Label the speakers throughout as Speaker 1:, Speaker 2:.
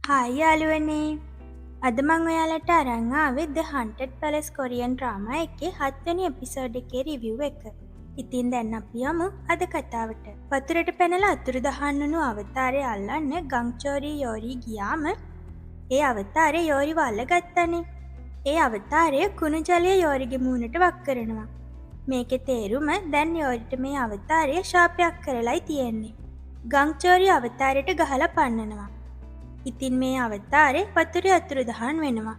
Speaker 1: Hi යාළුවනේ. අද මං ඔයාලට අරන් ආවේ The Haunted Palace Korean drama එකේ 7 වෙනි එපිසෝඩ් එකේ රිවිව් එක. ඉතින් දැන් අපි යමු අද කතාවට. වතුරට පැනලා අතුරුදහන් වුණු අවතාරය අල්ලන්න ගංචෝරි යෝරි ගියාම ඒ අවතාරය යෝරිව අල්ලගත්තනේ. ඒ අවතාරය කුණු ජලය යෝරිගේ මූණට වක් කරනවා. මේකේ තේරුම දැන් යෝරිට මේ අවතාරය ශාපයක් කරලයි තියෙන්නේ. ගංචෝරි අවතාරයට ගහලා පන්නනවා. ඉතින් මේ අවතාරේ වතුරේ අතුරුදහන් වෙනවා.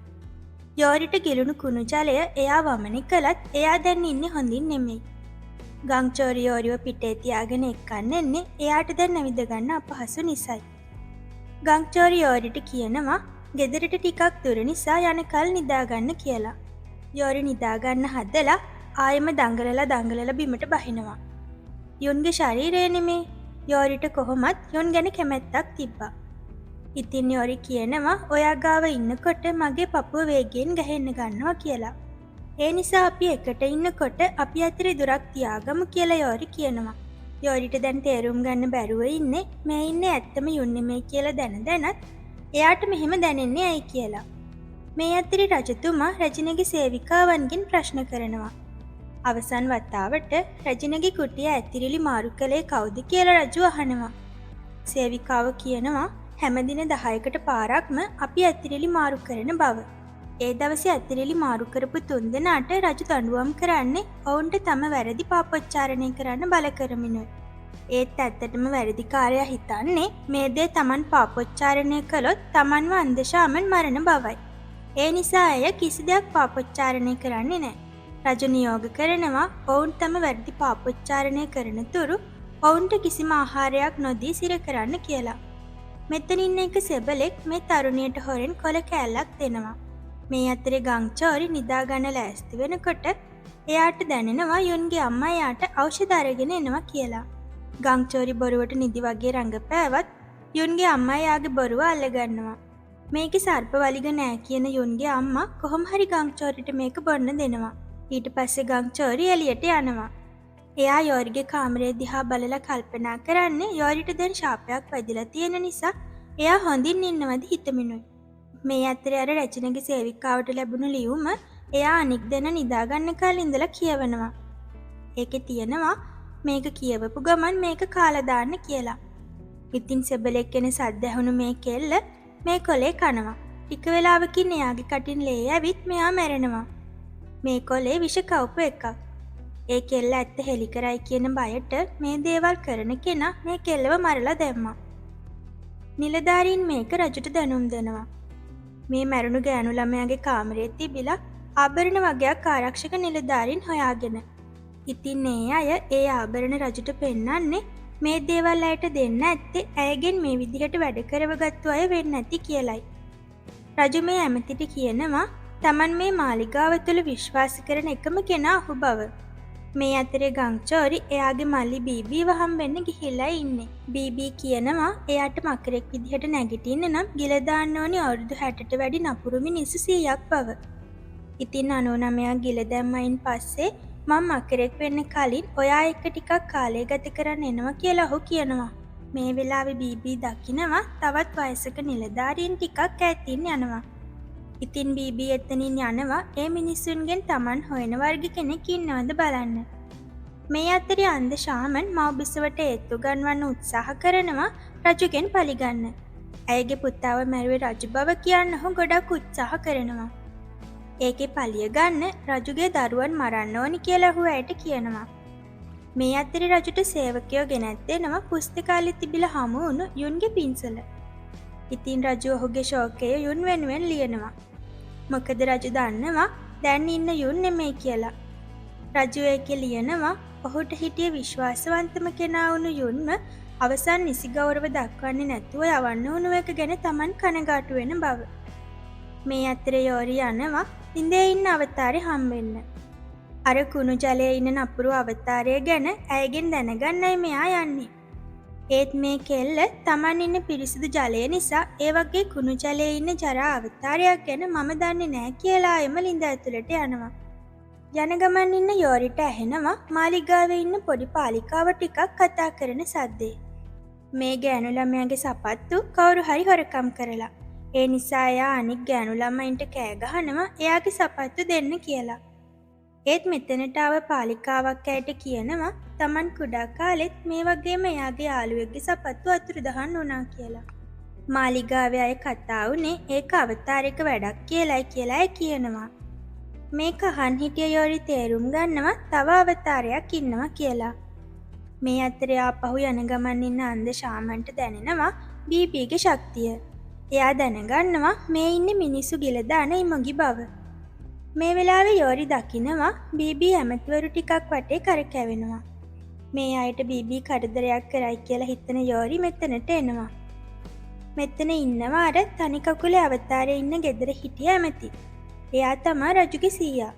Speaker 1: යෝරිට ගිලුණු කුණු ජලය එයා වමනි කළත් එයා දැන් ඉන්නේ හොඳින් නෙමෙයි. ගංචෝරි යෝරිව පිටේ තියාගෙන එක්කන් එන්නේ එයාට දැන් ඇවිද ගන්න අපහසු නිසායි. ගංචෝරි යෝරිට කියනවා ගෙදරට ටිකක් දුර නිසා යනකල් නිදාගන්න කියලා. යෝරි නිදාගන්න හදලා ආයෙම දඟලලා බිමට බහිනවා. යුන්ගේ ශරීරය නෙමේ. යෝරිට කොහොමත් යුන් ගැන කැමැත්තක් තිබ්බා. ඉතින් යෝරි කියනවා ඔයා ගාව ඉන්නකොට මගේ පපුව වේගයෙන් ගහෙන්න ගන්නවා කියලා. ඒ නිසා අපි එකට ඉන්නකොට අපි අතරේ දුරක් තියාගමු කියලා යෝරි කියනවා. යෝරිට දැන් තේරුම් ගන්න බැරුව ඉන්නේ මේ ඉන්නේ ඇත්තම යුන් නෙමෙයි කියලා දැනත් එයාට මෙහෙම දැනෙන්නේ ඇයි කියලා. මේ අතරේ රජතුමා රජිනගේ සේවිකාවන්ගෙන් ප්‍රශ්න කරනවා. අවසන් වතාවට රජිනගේ කුටිය ඇතිරිලි මාරු කළේ කවුද කියලා රජු අහනවා. සේවිකාව කියනවා හැමදින 10කට පාරක්ම අපි ඇතිරිලි මාරු කරන බව. ඒ දවසේ ඇතිරිලි මාරු කරපු 3 දෙනාට රජු දඬුවම් කරන්නේ ඔවුන්ට තම වැරදි පාපොච්චාරණය කරන්න බල කරමිනුයි. ඒත් ඇත්තටම වැරදිකාරයා හිතන්නේ මේ දේ Taman පාපොච්චාරණය කළොත් Tamanව අන්දශාමෙන් මරණ බවයි. ඒ නිසා අය කිසි දෙයක් පාපොච්චාරණය කරන්නේ නැහැ. රජු නියෝග කරනවා ඔවුන් තම වැරදි පාපොච්චාරණය කරන තුරු ඔවුන්ට කිසිම ආහාරයක් නොදී සිර කරන්න කියලා. මෙතන ඉන්න එක සෙබලෙක් මේ තරුණියට හොරෙන් කොල කෑල්ලක් දෙනවා. මේ අතරේ ගංචෝරි නිදාගන්න ලෑස්ති වෙනකොට එයාට දැනෙනවා යුන්ගේ අම්මා එයාට ඖෂධ අරගෙන එනවා කියලා. ගංචෝරි බොරුවට නිදි වගේ රඟපෑවත් යුන්ගේ අම්මා එයාගේ බොරුව අල්ලගන්නවා. මේකේ සර්ප වලිග නෑ කියන යුන්ගේ අම්මා කොහොම හරි ගංචෝරිට මේක බොන්න දෙනවා. ඊට පස්සේ ගංචෝරි එළියට යනවා. එයා යෝරිගේ කාමරේ දිහා බලලා කල්පනා කරන්නේ යෝරිට දැන් ශාපයක් වැදිලා තියෙන නිසා එයා හොඳින් ඉන්නවද හිතමිනුයි. මේ අතරේ අර රචනගේ සේවිකාවට ලැබුණු ලියුම එයා අනික් දෙන නිදාගන්න කාලේ ඉඳලා කියවනවා. ඒකේ තියෙනවා මේක කියවපු ගමන් මේක කාලා දාන්න කියලා. ඉතින් සෙබලෙක් කෙන සද්ද ඇහුණු මේ කෙල්ල මේ කොලේ කනවා. ටික වෙලාවකින් එයාගේ කටින් ලේ ඇවිත් මෙයා මැරෙනවා. මේ කොලේ විෂ කවුපු එකක්. ඒ කෙල්ල ඇත්ත හෙලි කරයි කියන බයට මේ දේවල් කරන කෙනා මේ කෙල්ලව මරලා දැම්මා. නිලධාරීන් මේක රජුට දැනුම් දෙනවා. මේ මැරුණු ගෑනු ළමයාගේ කාමරයේ තිබිලා ආභරණ වගේක් ආරක්ෂක නිලධාරීන් හොයාගෙන. ඉතින් ඒ අය ඒ ආභරණ රජුට පෙන්නන්නේ මේ දේවල් අයට දෙන්න ඇත්තේ ඇයගෙන් මේ විදිහට වැඩ කරවගත්තු අය වෙන්න ඇති කියලයි. රජු මේ ඇමතිට කියනවා Taman මේ මාලිගාව තුළ විශ්වාස කරන එකම කෙනා ඔහු බව. මේ අතරේ ගංචෝරි එයාගේ මල්ලි බීබීව හම්බෙන්න ගිහිල්ලා ඉන්නේ. බීබී කියනවා එයාට මකරෙක් විදිහට නැගිටින්න නම් ගිල දාන්න ඕනි අවුරුදු 60ට වැඩි නපුරු මිනිස්සු 100ක් බව. ඉතින් 99ක් ගිල දැම්මයින් පස්සේ මම මකරෙක් වෙන්න කලින් ඔයා එක්ක ටිකක් කාලය ගත කරන්න එනවා කියලා ඔහු කියනවා. මේ වෙලාවේ බීබී දකිනවා තවත් වයසක නිලධාරීන් ටිකක් ඈතින් යනවා. ඉතින් බීබී එතනින් යනවා ඒ මිනිස්සුන්ගෙන් Taman හොයන වර්ග කෙනෙක් ඉන්නවද බලන්න. මේ අතරේ අන්ධ ශාමන් මව්බිසවට ඒත්තු ගන්වන්න උත්සාහ කරනවා රජුගෙන් පලිගන්න. ඇයගේ පුතාව මැරුවේ රජු බව කියන්න ඔහු ගොඩක් උත්සාහ කරනවා. ඒකේ පලිය ගන්න රජුගේ දරුවන් මරන්න ඕනි කියලා ඔහු ඇයට කියනවා. මේ අතරේ රජුට සේවකයෝ ගෙනත් දෙනවා පුස්තකාලේ තිබිලා හමු වුණු යුන්ගේ පින්සල. ඉතින් රජු ඔහුගේ ශෝකය යුන් වෙනුවෙන් ලියනවා. මොකද රජු දන්නවා දැන් ඉන්න යුන් නෙමෙයි කියලා. රජු ඒකේ ලියනවා ඔහුට හිටිය විශ්වාසවන්තම කෙනා වුණු යුන්ව අවසන් නිසි ගෞරව දක්වන්නේ නැතුව යවන්න වුණු එක ගැන Taman කනගාටු වෙන බව. මේ අතරේ යෝරි යනවා ඉඳේ ඉන්න අවතාරය හම්බෙන්න. අර කුණු ජලයේ ඉන්න නපුරු අවතාරය ගැන ඇයගෙන් දැනගන්නයි මෙයා යන්නේ. ඒත් මේ කෙල්ල Taman ඉන්න පිරිසිදු ජලය නිසා ඒ වගේ කුණු ජලයේ ඉන්න ජරා අවතාරයක් ගැන මම දන්නේ නැහැ කියලා එම ළිඳ ඇතුළට යනවා. යන ගමන් ඉන්න යෝරිට ඇහෙනවා මාලිගාවේ ඉන්න පොඩි පාලිකාව ටිකක් කතා කරන සද්දේ. මේ ගෑනු ළමයාගේ සපත්තු කවුරු හරි හොරකම් කරලා. ඒ නිසා එයා අනික් ගෑනු ළමයින්ට කෑ ගහනවා එයාගේ සපත්තු දෙන්න කියලා. ඒත් මෙතනට ආව පාලිකාවක් ඇයට කියනවා තමන් කුඩා කාලෙත් මේ වගේම එයාගේ යාළුවෙක්ගේ සපත්තු අතුරුදහන් වුණා කියලා. මාලිගාවේ අය කතා වුණේ ඒක අවතාරික වැඩක් කියලායි කියනවා. මේක අහන් හිටිය යෝරි තේරුම් ගන්නවා තව අවතාරයක් ඉන්නවා කියලා. මේ අතරේ ආපහු යන ගමන් ඉන්න අන්ධ ශාමන්ට දැනෙනවා බීබීගේ ශක්තිය. එයා දැනගන්නවා මේ ඉන්නේ මිනිස්සු ගිල දාන ඉමගි බව. මේ වෙලාවේ යෝරි දකිනවා බීබී ඇමතිවරු ටිකක් වටේ කරකැවෙනවා. මේ අයට බීබී කරදරයක් කරයි කියලා හිතන යෝරි මෙතනට එනවා. මෙතන ඉන්නවා අර තනි කකුලේ අවතාරයේ ඉන්න ගෙදර හිටිය ඇමති. එයා තමා රජුගේ සීයා.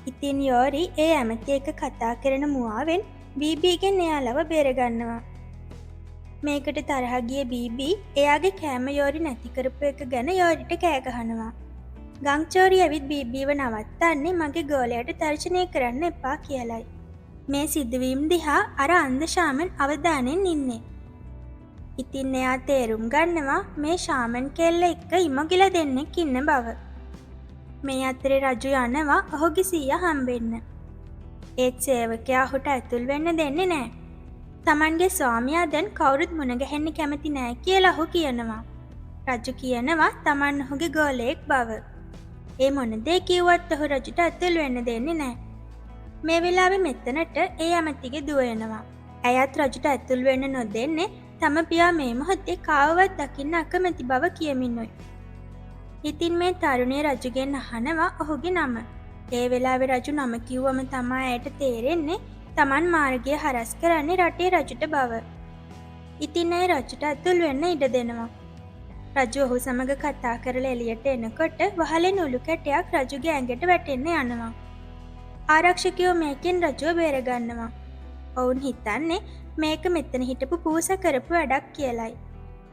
Speaker 1: ඉතින් යෝරි ඒ ඇමති එක්ක කතා කරන මුවාවෙන් බීබීගෙන් එයාලව බේරගන්නවා. මේකට තරහ ගිය බීබී එයාගේ කෑම යෝරි නැති කරපු එක ගැන යෝරිට කෑ ගහනවා. ගංචෝරි ඇවිත් බීබීව නවත්තන්නේ මගේ ගෝලයට තර්ජනය කරන්න එපා කියලයි. මේ සිදුවීම් දිහා අර අන්ධ ශාමන් අවධානයෙන් ඉන්නේ. ඉතින් එයා තේරුම් ගන්නවා මේ ශාමන් කෙල්ල එක්ක ඉමගිල දෙන්නෙක් ඉන්න බව. මේ අතරේ රජු යනවා ඔහුගේ සීයා හම්බෙන්න. ඒත් සේවකයා ඔහුට ඇතුල් වෙන්න දෙන්නේ නෑ. තමන්ගේ ස්වාමියා දැන් කවුරුත් මුණ ගැහෙන්න කැමති නෑ කියලා ඔහු කියනවා. රජු කියනවා තමන් ඔහුගේ ගෝලයෙක් බව. ඒ මොන දේ කිව්වත් ඔහු රජුට ඇතුල් වෙන්න දෙන්නේ නෑ. මේ වෙලාවේ මෙතනට ඒ ඇමතිගේ දුව එනවා. ඇයත් රජුට ඇතුල් වෙන්න නොදෙන්නේ තම පියා මේ මොහොතේ කාවවත් දකින්න අකමැති බව කියමිනුයි. ඉතින් මේ තරුණිය රජුගෙන් අහනවා ඔහුගේ නම. ඒ වෙලාවේ රජු නම කිව්වම තමා ඇයට තේරෙන්නේ තමන් මාර්ගය හරස් කරන්නේ රටේ රජුට බව. ඉතින් ඇය රජුට ඇතුල් වෙන්න ඉඩ දෙනවා. රජු ඔහු සමග කතා කරලා එළියට එනකොට වහලෙන් උළු කැටයක් රජුගේ ඇඟට වැටෙන්න යනවා. ආරක්ෂකයෝ මේකෙන් රජුව බේරගන්නවා. ඔවුන් හිතන්නේ මේක මෙතන හිටපු පූස කරපු වැඩක් කියලයි.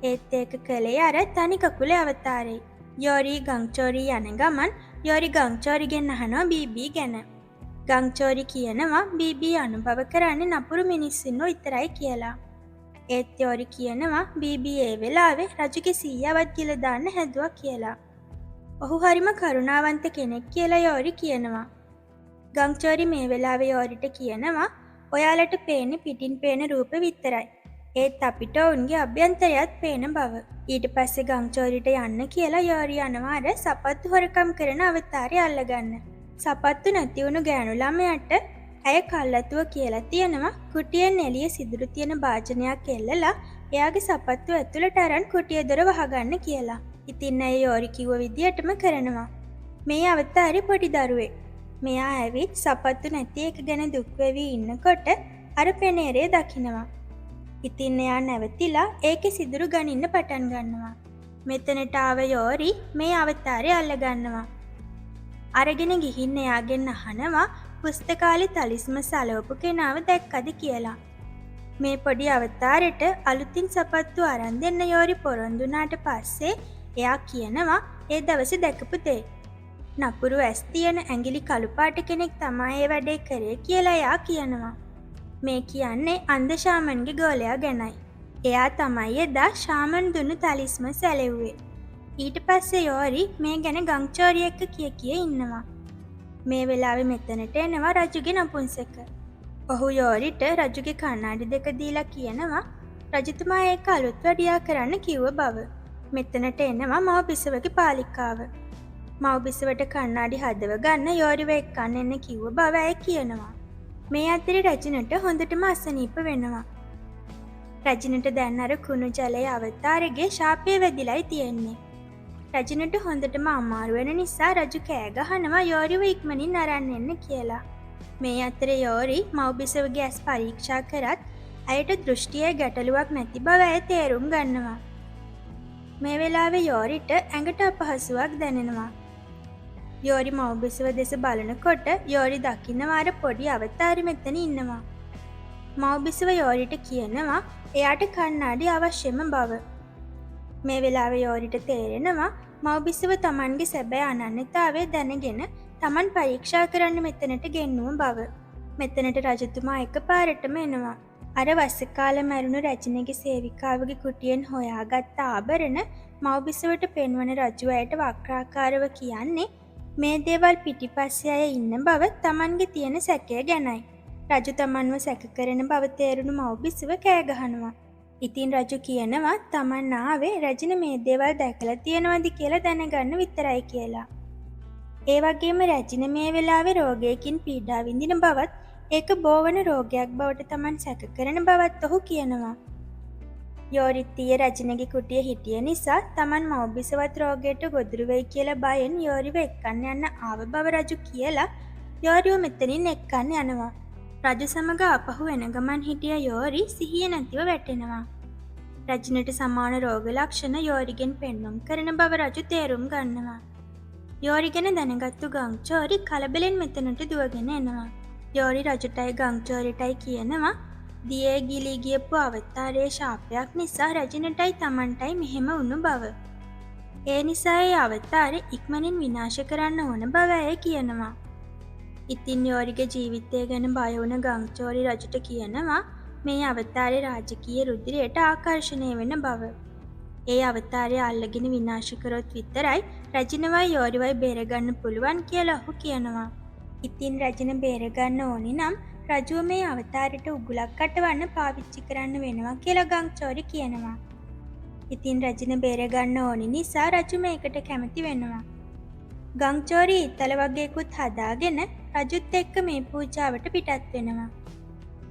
Speaker 1: ඒත් ඒක කළේ අර තනි කකුලේ අවතාරේ. යෝරි ගංචෝරි යන ගමන් යෝරි ගංචෝරිගෙන් අහනවා බීබී ගැන. ගංචෝරි කියනවා බීබී අනුභව කරන්නේ නපුරු මිනිස්සුන්ව විතරයි කියලා. ඒත් යෝරි කියනවා බීබී ඒ වෙලාවේ රජුගේ සීයාවත් ගිල දාන්න හැදුවා කියලා. ඔහු හරිම කරුණාවන්ත කෙනෙක් කියලා යෝරි කියනවා. ගංචෝරි මේ වෙලාවේ යෝරිට කියනවා ඔයාලට පේන්නේ පිටින් පේන රූප විතරයි. ඒත් අපිට ඔවුන්ගේ අභ්‍යන්තරයත් පේන බව. ඊට පස්සේ ගංචෝරිට යන්න කියලා යෝරි යනවා අර සපත්තු හොරකම් කරන අවතාරය අල්ලගන්න. සපත්තු නැති වුණු ගෑනු ළමයට ඇය කල්ලතුව කියලා තියෙනවා කුටියෙන් එළිය සිදුරු තියෙන භාජනයක් එල්ලලා එයාගේ සපත්තු ඇතුළට අරන් කුටිය දොර වහගන්න කියලා. ඉතින් ඇය යෝරි කිව්ව විදියටම කරනවා. මේ අවතාරේ පොඩි දරුවෙක්. මෙයා ඇවිත් සපත්තු නැති එක ගැන දුක් වෙවි ඉන්නකොට අර පෙනේරේ දකිනවා. ඉතින් එයා නැවතිලා ඒකේ සිදුරු ගනින්න පටන් ගන්නවා. මෙතනට ආව යෝරි මේ අවතාරය අල්ලගන්නවා. අරගෙන ගිහින් එයාගෙන් අහනවා පුස්තකාලේ තලිස්ම සලවපු කෙනාව දැක්කද කියලා. මේ පොඩි අවතාරෙට අලුතින් සපත්තු අරන් දෙන්න යෝරි පොරොන්දු වුණාට පස්සේ එයා කියනවා ඒ දවසේ දැකපු දේ. නපුරු ඇස් තියෙන ඇඟිලි කළු පාට කෙනෙක් තමයි ඒ වැඩේ කරේ කියලා එයා කියනවා. මේ කියන්නේ අන්ධ ශාමන්ගේ ගෝලයා ගැනයි. එයා තමයි එදා ශාමන් දුන්නු තලිස්ම සැලෙව්වේ. ඊට පස්සේ යෝරි මේ ගැන ගංචෝරි එක්ක කිය ඉන්නවා. මේ වෙලාවේ මෙතනට එනවා රජුගේ නපුංසක. ඔහු යෝරිට රජුගේ කණ්ණාඩි දෙක දීලා කියනවා රජතුමා ඒක අලුත් වැඩියා කරන්න කිව්ව බව. මෙතනට එනවා මව බිසවගේ පාලිකාව. මව බිසවට කණ්ණාඩි හදව ගන්න යෝරිව එක්කන් එන්න කිව්ව බව ඇය කියනවා. මේ අතරේ රජිනට හොඳටම අසනීප වෙනවා. රජිනට දැන් අර කුණු ජලයේ අවතාරයේ ශාපය වැදිලායි තියෙන්නේ. රජිනට හොඳටම අමාරු වෙන නිසා රජු කෑ ගහනවා යෝරිව ඉක්මනින් අරන් එන්න කියලා. මේ අතරේ යෝරි මව බිසවගේ ඇස් පරීක්ෂා කරත් ඇයට දෘෂ්ටියේ ගැටලුවක් නැති බව ඇය තේරුම් ගන්නවා. මේ වෙලාවේ යෝරිට ඇඟට අපහසුවක් දැනෙනවා. යෝරි මව්බිසව දෙස බලනකොට යෝරි දකින්නවා අර පොඩි අවතාරෙ මෙතන ඉන්නවා. මව්බිසව යෝරිට කියනවා එයාට කණ්ණාඩි අවශ්‍යම බව. මේ වෙලාවේ යෝරිට තේරෙනවා මව්බිසව තමන්ගේ සැබෑ අනන්‍යතාවය දැනගෙන තමන් පරීක්ෂා කරන්න මෙතනට ගෙන්නුව බව. මෙතනට රජතුමා එකපාරටම එනවා. අර වස්සකාල මැරුණු රැජිනගේ සේවිකාවගේ කුටියෙන් හොයාගත්ත ආභරණ මව්බිසවට පෙන්වන රජු අයට වක්‍රාකාරව කියන්නේ මේ දේවල් පිටිපස්සේ අය ඉන්න බව තමන්ගේ තියෙන සැකය ගැනයි. රජු තමන්ව සැක කරන බව තේරුණු මව්බිසව කෑගහනවා. ඉතින් රජු කියනවා තමන් ආවේ රැජින මේ දේවල් දැකලා තියෙනවද කියලා දැනගන්න විතරයි කියලා. ඒ වගේම රැජින මේ වෙලාවේ රෝගයකින් පීඩා විඳින බවත් ඒක බෝවන රෝගයක් බවට තමන් සැක කරන බවත් ඔහු කියනවා. යෝරිත්තිය රැජිනගේ කුටිය හිටිය නිසා තමන් මව්බිසවත් රෝගයට ගොදුරු වෙයි කියලා බයෙන් යෝරිව එක්කන්න යන්න ආව බව රජු කියලා යෝරිව මෙතනින් එක්කන්න යනවා. රජු සමග අපහු වෙන ගමන් හිටිය යෝරි සිහිය නැතිව වැටෙනවා. රැජිනට සමාන රෝග ලක්ෂණ යෝරිගෙන් පෙන්නුම් කරන බව රජු තේරුම් ගන්නවා. යෝරි ගැන දැනගත්තු ගංචෝරි කලබලෙන් මෙතනට දුවගෙන එනවා. යෝරි රජුටයි ගංචෝරිටයි කියනවා දියේ ගිලී ගියපු අවතාරයේ ශාපයක් නිසා රැජිනටයි තමන්ටයි මෙහෙම වුණු බව. ඒ නිසා ඒ අවතාරය ඉක්මනින් විනාශ කරන්න ඕන බව ඇය කියනවා. ඉතින් යෝරිගේ ජීවිතය ගැන බය වුණ ගංචෝරි රජුට කියනවා මේ අවතාරයේ රාජකීය රුධිරයට ආකර්ෂණය වෙන බව. ඒ අවතාරය අල්ලගෙන විනාශ කරොත් විතරයි රැජිනවයි යෝරිවයි බේරගන්න පුළුවන් කියලා ඔහු කියනවා. ඉතින් රැජින බේරගන්න ඕනි නම් රජුව මේ අවතාරයට උගුලක් අටවන්න පාවිච්චි කරන්න වෙනවා කියලා ගංචෝරි කියනවා. ඉතින් රැජින බේරගන්න ඕනි නිසා රජු මේකට කැමති වෙනවා. ගංචෝරි ඉතල වගේකුත් හදාගෙන රජුත් එක්ක මේ පූජාවට පිටත් වෙනවා.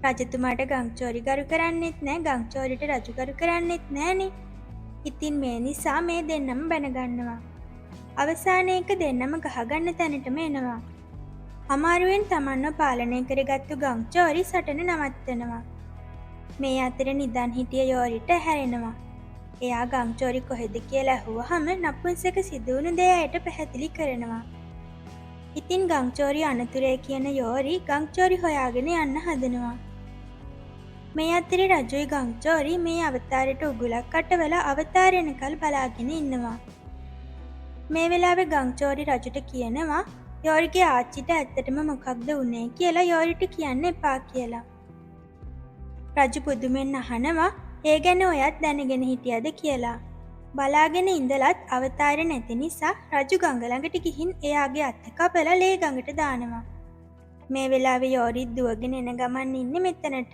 Speaker 1: රජතුමාට ගංචෝරි ගරු කරන්නෙත් නෑ ගංචෝරිට රජු ගරු කරන්නෙත් නෑනේ. ඉතින් මේ නිසා මේ දෙන්නම බැනගන්නවා. අවසානයක දෙන්නම ගහගන්න තැනටම එනවා. අමාරුවෙන් තමන්ව පාලනය කරගත්තු ගංචෝරි සටන නවත්තනවා. මේ අතර නිදන් හිටිය යෝරිට හැරෙනවා. එයා ගංචෝරි කොහෙද කියලා ඇහුවහම නපුංසක සිදුවුණු දේ අයට පැහැදිලි කරනවා. ඉතින් ගංචෝරි අනතුරේ කියන යෝරි ගංචෝරි හොයාගෙන යන්න හදනවා. මේ අතරේ රජුයි ගංචෝරි මේ අවතාරයට උගුලක් අටවලා අවතාරයනකල් බලාගෙන ඉන්නවා. මේ වෙලාවේ ගංචෝරි රජුට කියනවා යෝරිගේ ආච්චිට ඇත්තටම මොකක්ද වුනේ කියලා යෝරිට කියන්න එපා කියලා. රජු පුදුමෙන් අහනවා ඒ ගැන ඔයත් දැනගෙන හිටියද කියලා. බලාගෙන ඉඳලත් අවතාරය නැති නිසා රජු ගඟ ළඟට ගිහින් එයාගේ අත කපලා ලේ ගඟට දානවා. මේ වෙලාවේ යෝරිත් දුවගෙන එන ගමන් ඉන්නේ මෙතනට.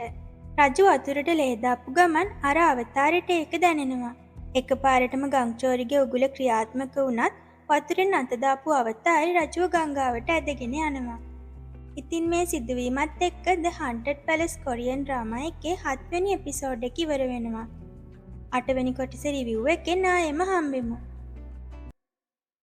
Speaker 1: රජු වතුරට ලේ දාපු ගමන් අර අවතාරයට ඒක දැනෙනවා. එකපාරටම ගංචෝරිගේ උගුල ක්‍රියාත්මක වුණත් වතුරෙන් අත දාපු අවතාරය රජුව ගංගාවට ඇදගෙන යනවා. ඉතින් මේ සිදුවීමත් එක්ක The Haunted Palace Korean drama එකේ 7 වෙනි එපිසෝඩ් එක ඉවර වෙනවා. 8 වෙනි කොටසේ රිවිව් එකෙන් ආයෙම හම්බෙමු.